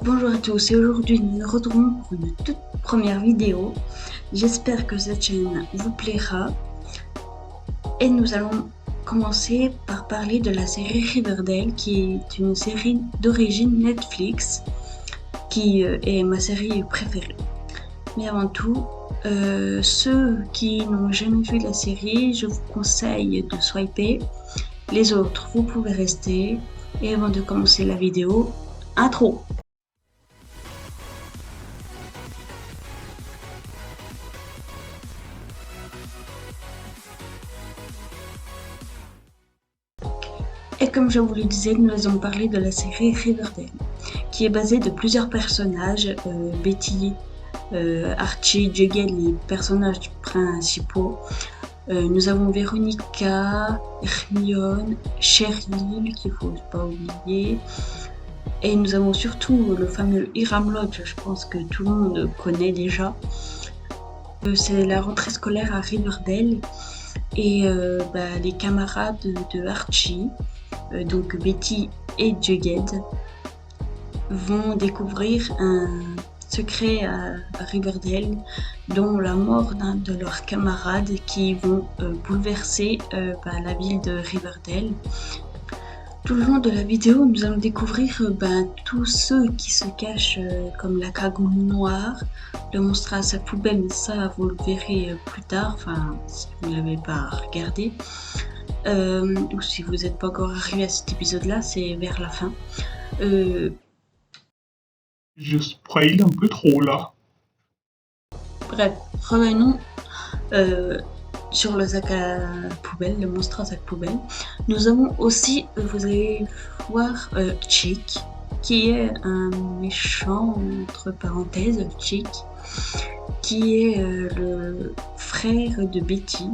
Bonjour à tous et aujourd'hui nous nous retrouvons pour une toute première vidéo. J'espère que cette chaîne vous plaira et nous allons commencer par parler de la série Riverdale qui est une série d'origine Netflix qui est ma série préférée. Mais avant tout, ceux qui n'ont jamais vu la série, je vous conseille de swiper. Les autres, vous pouvez rester. Et avant de commencer la vidéo, intro. Et comme je vous le disais, nous allons parler de la série Riverdale, qui est basée de plusieurs personnages, Betty, Archie, Jughead, les personnages principaux. Nous avons Veronica, Hermione, Cheryl, qu'il faut pas oublier. Et nous avons surtout le fameux Hiram Lodge, je pense que tout le monde connaît déjà. C'est la rentrée scolaire à Riverdale et les camarades de Archie, donc Betty et Jughead, vont découvrir un secret à Riverdale, dont la mort d'un de leurs camarades qui vont bouleverser la ville de Riverdale. Tout le long de la vidéo, nous allons découvrir tous ceux qui se cachent comme la cagoule noire, le monstre à sac poubelle, mais ça vous le verrez plus tard, enfin si vous ne l'avez pas regardé. Ou si vous n'êtes pas encore arrivé à cet épisode-là, c'est vers la fin. Je spraye un peu trop là. Bref, revenons sur le sac à poubelle, le monstre à sac poubelle. Nous avons aussi, vous allez voir, Chick, qui est un méchant, entre parenthèses, Chick, qui est le frère de Betty.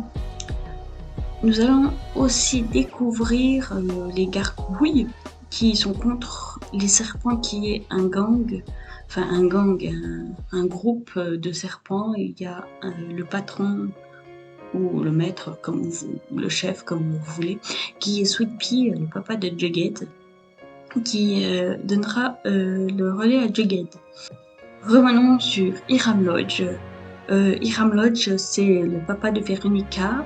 Nous allons aussi découvrir les gargouilles qui sont contre les serpents, qui est un gang, un groupe de serpents. Il y a le patron ou le maître, le chef, comme vous voulez, qui est Sweet Pea, le papa de Jughead, qui donnera le relais à Jughead. Revenons sur Hiram Lodge. Hiram Lodge, c'est le papa de Veronica,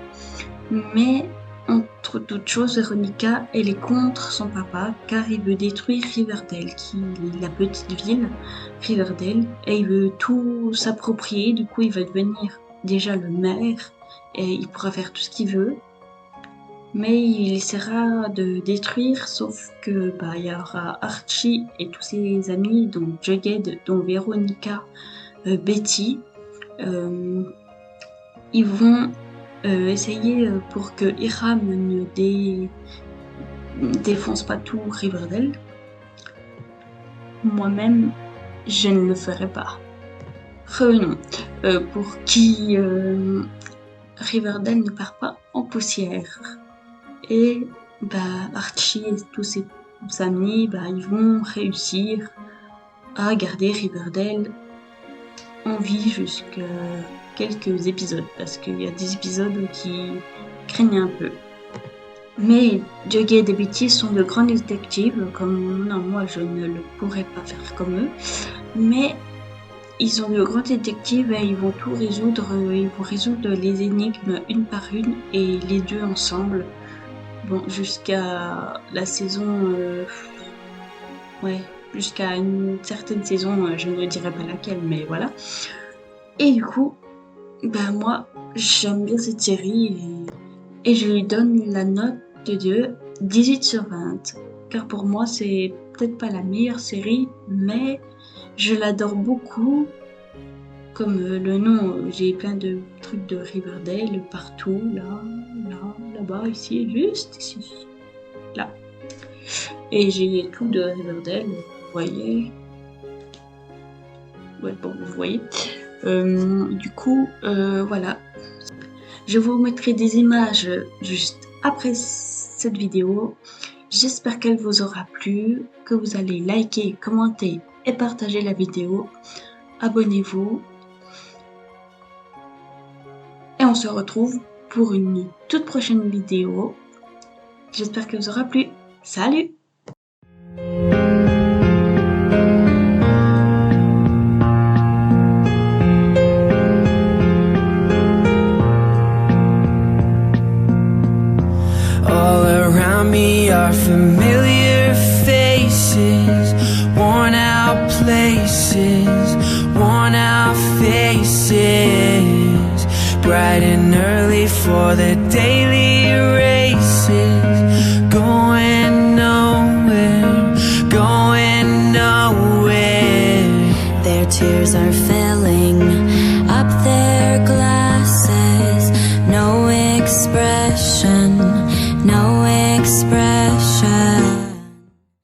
mais entre toutes choses, Veronica, elle est contre son papa car il veut détruire Riverdale, qui est la petite ville Riverdale, et il veut tout s'approprier. Du coup, il va devenir déjà le maire et il pourra faire tout ce qu'il veut. Mais il essaiera de détruire, sauf que il y aura Archie et tous ses amis, dont Jughead, dont Veronica, Betty. Ils vont essayer pour que Hiram ne défonce pas tout Riverdale. Moi-même, je ne le ferai pas. Revenons. Pour qui Riverdale ne part pas en poussière. Et Archie et tous ses amis, ils vont réussir à garder Riverdale en vie jusqu'à quelques épisodes, parce qu'il y a des épisodes qui craignent un peu. Mais Jughead et Betty sont de grands détectives, comme moi je ne le pourrais pas faire comme eux, mais ils sont de grands détectives et ils vont tout résoudre, ils vont résoudre les énigmes une par une et les deux ensemble. Bon, jusqu'à la saison, jusqu'à une certaine saison, je ne dirai pas laquelle, mais voilà. Et du coup, moi, j'aime bien cette série et je lui donne la note de 18 sur 20. Car pour moi, c'est peut-être pas la meilleure série, mais je l'adore beaucoup. Comme le nom, j'ai plein de trucs de Riverdale partout, là-bas, ici, juste ici, là. Et j'ai tout de Riverdale, vous voyez. Ouais, bon, vous voyez. Du coup, voilà. Je vous mettrai des images juste après cette vidéo. J'espère qu'elle vous aura plu, que vous allez liker, commenter et partager la vidéo. Abonnez-vous. Et on se retrouve pour une toute prochaine vidéo. J'espère qu'elle vous aura plu. Salut! are familiar faces, worn out places, worn out faces, bright and early for the daily races, going nowhere, going nowhere. Their tears are filling